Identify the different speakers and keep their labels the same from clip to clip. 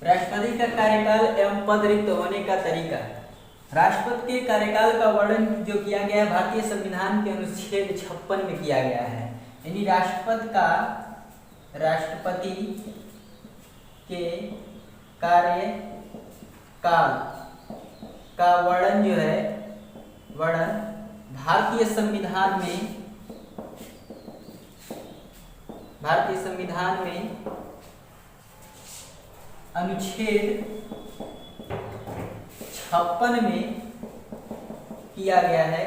Speaker 1: राष्ट्रपति का कार्यकाल एवं पद रिक्त होने का तरीका। राष्ट्रपति के कार्यकाल का वर्णन जो किया गया है भारतीय संविधान के अनुच्छेद 56 में किया गया है। यानी राष्ट्रपति के कार्यकाल का वर्णन जो है भारतीय संविधान में अनुच्छेद 56 में किया गया है।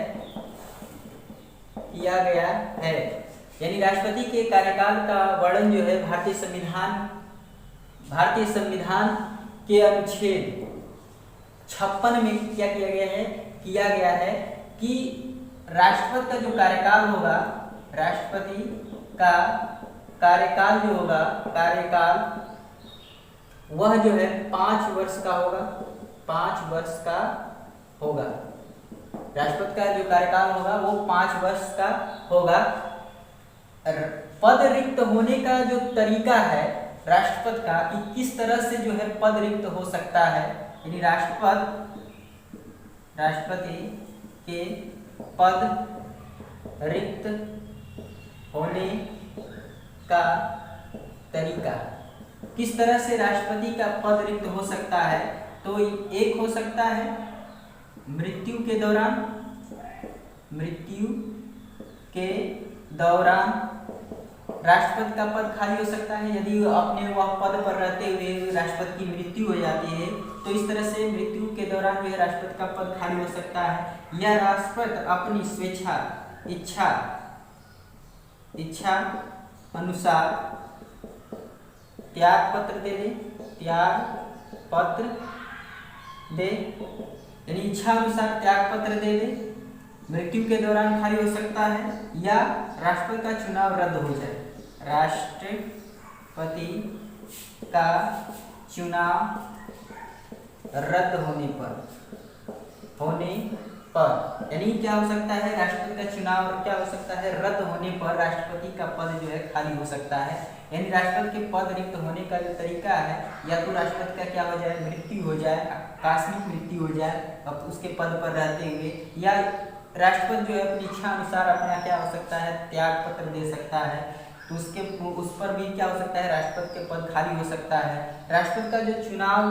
Speaker 1: यानी राष्ट्रपति के कार्यकाल का वर्णन जो है भारतीय संविधान के अनुच्छेद 56 में क्या किया गया है कि राष्ट्रपति का जो कार्यकाल होगा, राष्ट्रपति का कार्यकाल जो होगा, वह जो है 5 वर्ष का होगा। 5 वर्ष का होगा राष्ट्रपति का जो कार्यकाल होगा वो 5 वर्ष का होगा। पद रिक्त होने का जो तरीका है राष्ट्रपति का कि किस तरह से जो है पद रिक्त हो सकता है, यानी राष्ट्रपति के पद रिक्त होने का तरीका, किस तरह से राष्ट्रपति का पद रिक्त हो सकता है। तो एक हो सकता है मृत्यु के दौरान राष्ट्रपति का पद खाली हो सकता है। यदि अपने वह पद पर रहते हुए राष्ट्रपति की मृत्यु हो जाती है तो इस तरह से मृत्यु के दौरान जो है राष्ट्रपति का पद खाली हो सकता है। या राष्ट्रपति अपनी इच्छा अनुसार त्याग पत्र दे, यानी इच्छा अनुसार त्याग पत्र दे, मृत्यु के दौरान खाली हो सकता है। या राष्ट्रपति का चुनाव रद्द हो जाए, राष्ट्रपति का चुनाव रद्द होने पर यानी क्या हो सकता है, राष्ट्रपति का चुनाव क्या हो सकता है, रद्द होने पर राष्ट्रपति का पद जो है खाली हो सकता है। यानी राष्ट्रपति के पद रिक्त होने का जो तरीका है, या तो राष्ट्रपति का क्या हो जाए, मृत्यु हो जाए, आकस्मिक मृत्यु हो जाए अब उसके पद पर रहते हुए, या राष्ट्रपति जो है अपनी इच्छा अनुसार अपना क्या हो सकता है, त्याग पत्र दे सकता है। तो उस पर भी क्या हो सकता है, राष्ट्रपति के पद खाली हो सकता है। राष्ट्रपति का जो चुनाव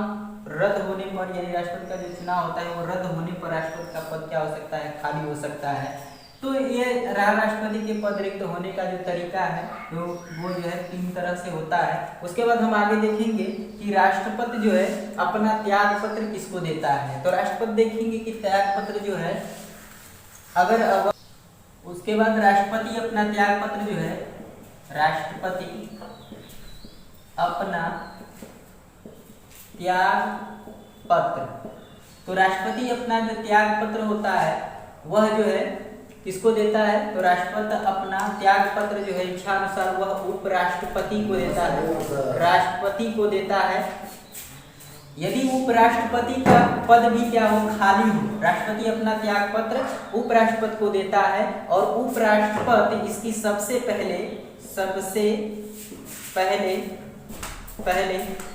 Speaker 1: रद्द होने पर, यानी राष्ट्रपति का जो चुनाव होता है वो रद्द होने पर राष्ट्रपति का पद क्या हो सकता है, खाली हो सकता है। तो ये राष्ट्रपति के पद रिक्त होने का जो तरीका है वो जो है 3 तरह से होता है। उसके बाद हम आगे देखेंगे कि राष्ट्रपति जो है अपना त्याग पत्र किसको देता है। तो राष्ट्रपति देखेंगे कि त्याग पत्र जो है अगर उसके बाद राष्ट्रपति अपना त्याग पत्र जो है, राष्ट्रपति अपना त्याग पत्र, तो राष्ट्रपति अपना जो त्याग पत्र होता है वह जो है किसको देता है, तो राष्ट्रपति अपना त्याग पत्र जो है इच्छा अनुसार वह उपराष्ट्रपति को देता है, राष्ट्रपति को देता है। यदि उपराष्ट्रपति का पद भी क्या हो, खाली हो, राष्ट्रपति अपना त्याग पत्र उपराष्ट्रपति को देता है और उपराष्ट्रपति इसकी सबसे पहले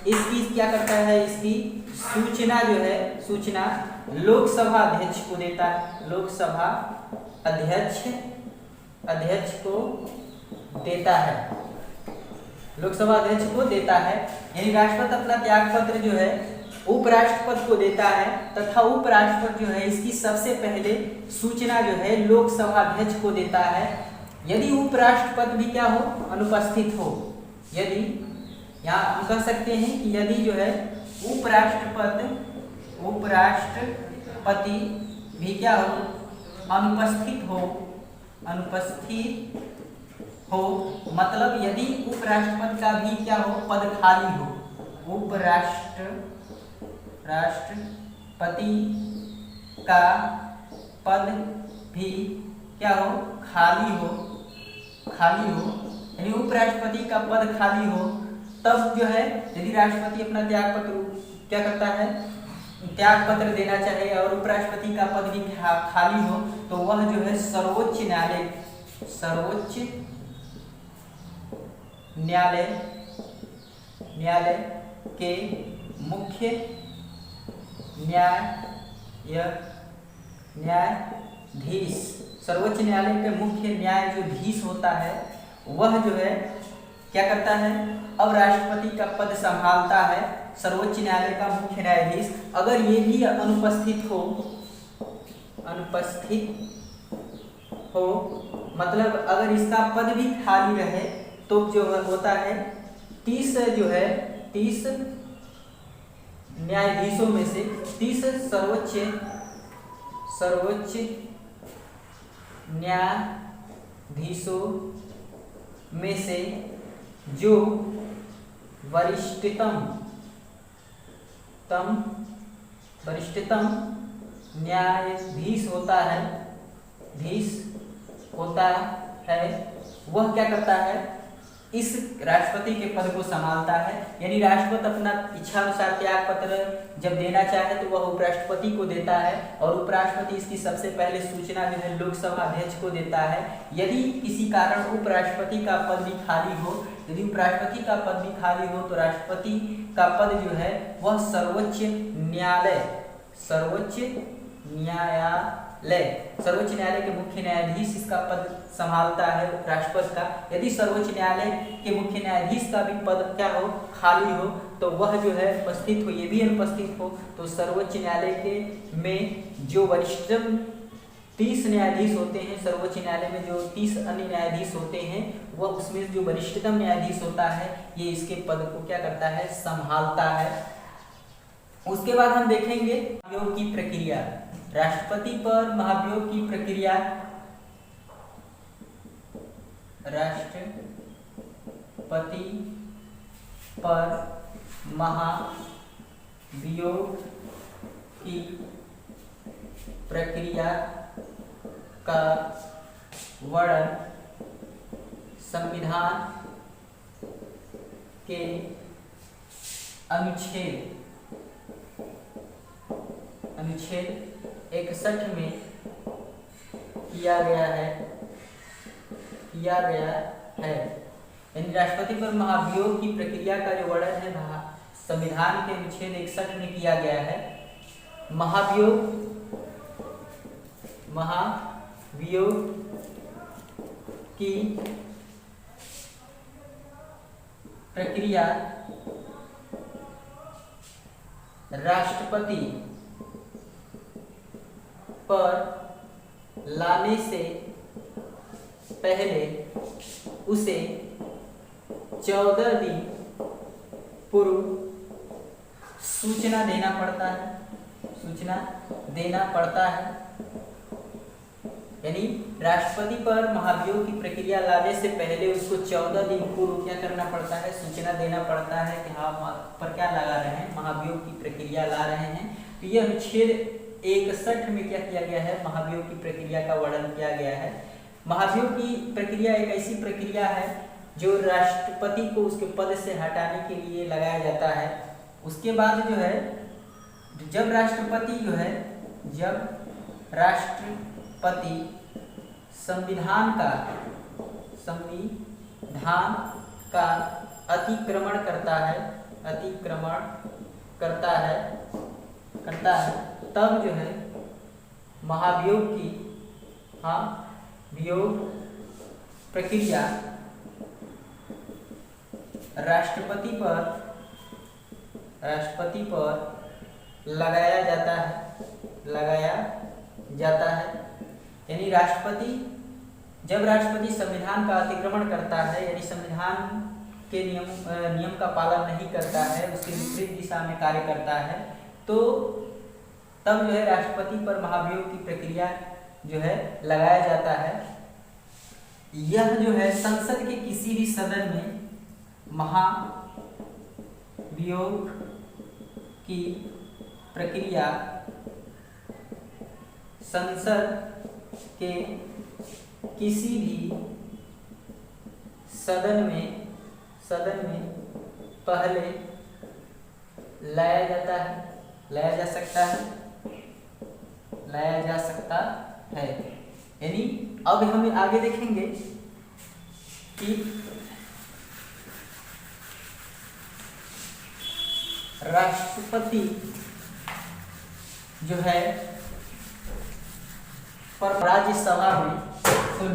Speaker 1: इसकी क्या करता है, इसकी सूचना जो है लोकसभा अध्यक्ष को देता है, लोकसभा अध्यक्ष को देता है, लोकसभा अध्यक्ष को देता है। यानी राष्ट्रपति अपना त्याग पत्र जो है उपराष्ट्रपति को देता है तथा उपराष्ट्रपति जो है इसकी सबसे पहले सूचना जो है लोकसभा अध्यक्ष को देता है। यदि उपराष्ट्रपति भी क्या हो, अनुपस्थित हो, यदि यहाँ हम कह सकते हैं कि यदि जो है उपराष्ट्रपति भी क्या हो, अनुपस्थित हो, मतलब यदि उपराष्ट्रपति का भी क्या हो, पद खाली हो, राष्ट्रपति का पद भी क्या हो, खाली हो, यानी उपराष्ट्रपति का पद खाली हो, तब जो है यदि राष्ट्रपति अपना त्याग पत्र क्या करता है, त्याग पत्र देना चाहे और उपराष्ट्रपति का पद भी खाली हो, तो वह जो है सर्वोच्च न्यायालय के मुख्य न्यायाधीश, सर्वोच्च न्यायालय के मुख्य न्यायाधीश होता है, वह जो है क्या करता है, अब राष्ट्रपति का पद संभालता है सर्वोच्च न्यायालय का मुख्य न्यायाधीश। अगर ये भी अनुपस्थित हो मतलब अगर इसका पद भी खाली रहे तो जो होता है 30 न्यायाधीशों में से 30 सर्वोच्च न्यायाधीशों में से जो वरिष्ठतम न्यायाधीश होता है वह क्या करता है, इस राष्ट्रपति के पद को संभालता है। यानी राष्ट्रपति अपना इच्छा अनुसार त्याग पत्र जब देना चाहे तो वह उपराष्ट्रपति को देता है और उपराष्ट्रपति इसकी सबसे पहले सूचना जो है लोकसभा अध्यक्ष को देता है। यदि किसी कारण उपराष्ट्रपति का पद भी खाली हो, यदि उपराष्ट्रपति का पद भी खाली हो तो राष्ट्रपति का पद जो है वह सर्वोच्च न्यायालय के मुख्य न्यायाधीश इसका पद संभालता है राष्ट्रपति का। यदि सर्वोच्च न्यायालय के मुख्य न्यायाधीश का भी पद क्या हो, खाली हो, तो वह जो है उपस्थित हो, ये भी अनुपस्थित हो, तो सर्वोच्च न्यायालय के में जो वरिष्ठतम 30 न्यायाधीश होते हैं, सर्वोच्च न्यायालय में जो 30 अन्य न्यायाधीश होते हैं, वह उसमें जो वरिष्ठतम न्यायाधीश होता है ये इसके पद को क्या करता है, संभालता है। उसके बाद हम देखेंगे महाभियोग की प्रक्रिया। राष्ट्रपति पर महाभियोग की प्रक्रिया, राष्ट्रपति पर महाभियोग की प्रक्रिया का वर्णन संविधान के अनुच्छेद 61 में किया गया है। यानी राष्ट्रपति पर महाभियोग की प्रक्रिया का जो वर्णन है संविधान के अनुच्छेद 61 में किया गया है। महाभियोग की प्रक्रिया राष्ट्रपति पर लाने से पहले उसे 14 दिन पूर्व सूचना देना पड़ता है। यानी राष्ट्रपति पर महाभियोग की प्रक्रिया लाने से पहले उसको 14 दिन पूर्व क्या करना पड़ता है, सूचना देना पड़ता है कि हाँ पर क्या लगा रहे हैं, महाभियोग की प्रक्रिया ला रहे हैं। तो यह अनुच्छेद 61 में क्या किया गया है, महाभियोग की प्रक्रिया का वर्णन किया गया है। महाभियोग की प्रक्रिया एक ऐसी प्रक्रिया है जो राष्ट्रपति को उसके पद से हटाने के लिए लगाया जाता है। उसके बाद जो है जब राष्ट्रपति संविधान का अतिक्रमण करता है तब जो है महाभियोग की वियोग प्रक्रिया राष्ट्रपति पर लगाया जाता है। यानी जब राष्ट्रपति संविधान का अतिक्रमण करता है, यानी संविधान के नियम का पालन नहीं करता है, उसके विपरीत दिशा में कार्य करता है, तो तब जो है राष्ट्रपति पर महाभियोग की प्रक्रिया जो है लगाया जाता है। यह जो है संसद के किसी भी सदन में महाभियोग की प्रक्रिया संसद के किसी भी सदन में पहले लाया जा सकता है। यानी अब हम आगे देखेंगे कि राष्ट्रपति जो है पर राज्यसभा में, तो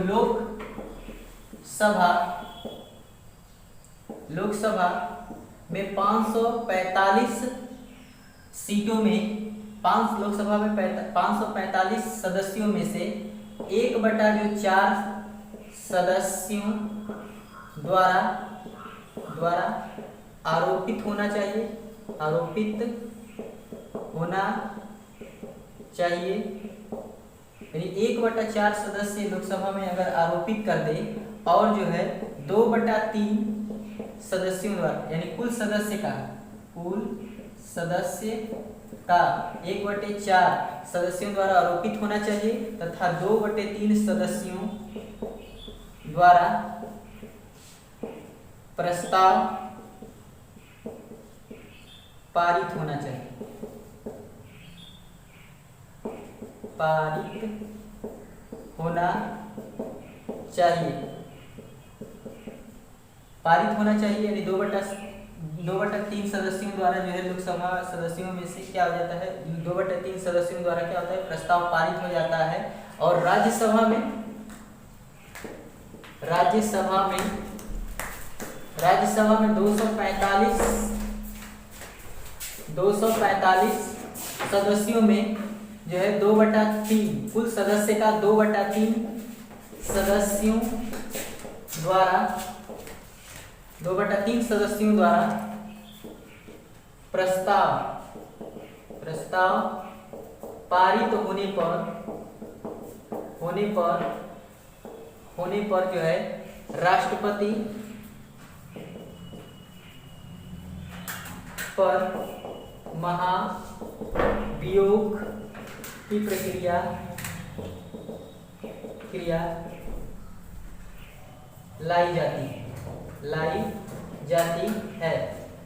Speaker 1: लोकसभा में 545 सीटों में लोकसभा में 545 सदस्यों में से 1/4 सदस्यों द्वारा आरोपित होना चाहिए, यानी 1/4 सदस्य लोकसभा में अगर आरोपित कर दे और जो है 2/3 सदस्यों द्वारा, यानी कुल सदस्य का 1/4 सदस्यों द्वारा आरोपित होना चाहिए तथा 2/3 सदस्यों द्वारा प्रस्ताव पारित होना चाहिए, यानी 2/3 सदस्यों द्वारा जो है लोकसभा सदस्यों में से क्या हो जाता है, 2/3 सदस्यों द्वारा क्या होता है, प्रस्ताव पारित हो जाता है। और राज्यसभा में 245 सदस्यों में जो है 2/3 कुल सदस्य का 2/3 सदस्यों द्वारा प्रस्ताव पारित होने पर जो है राष्ट्रपति पर महाभियोग की प्रक्रिया लाई जाती है।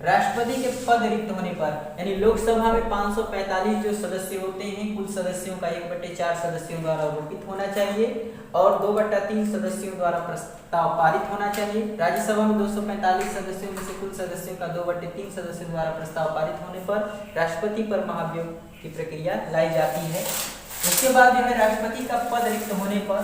Speaker 1: राष्ट्रपति के पद रिक्त होने पर, यानी लोकसभा में 545 जो सदस्य होते हैं कुल सदस्यों का 1/4 सदस्यों द्वारा आरोपित होना चाहिए और 2/3 सदस्यों द्वारा प्रस्ताव पारित होना चाहिए। राज्यसभा में 245 सदस्यों में से कुल सदस्यों का 2/3 सदस्यों द्वारा प्रस्ताव पारित होने पर राष्ट्रपति पर महाभियोग की प्रक्रिया लाई जाती है। उसके बाद जो है राष्ट्रपति का पद रिक्त होने पर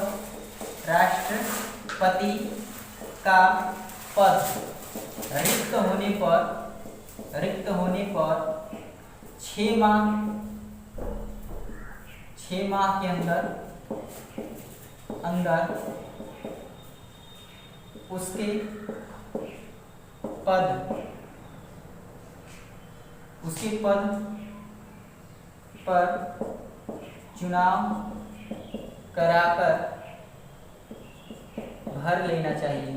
Speaker 1: 6 माह के अंदर उसके पद पर चुनाव कराकर भर लेना चाहिए।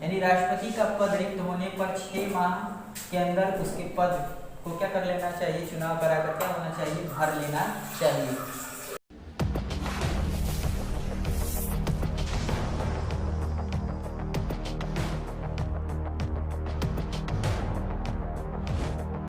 Speaker 1: यानी राष्ट्रपति का पद रिक्त होने पर 6 माह के अंदर उसके पद को क्या कर लेना चाहिए, चुनाव कराकर क्या होना चाहिए, भर लेना चाहिए।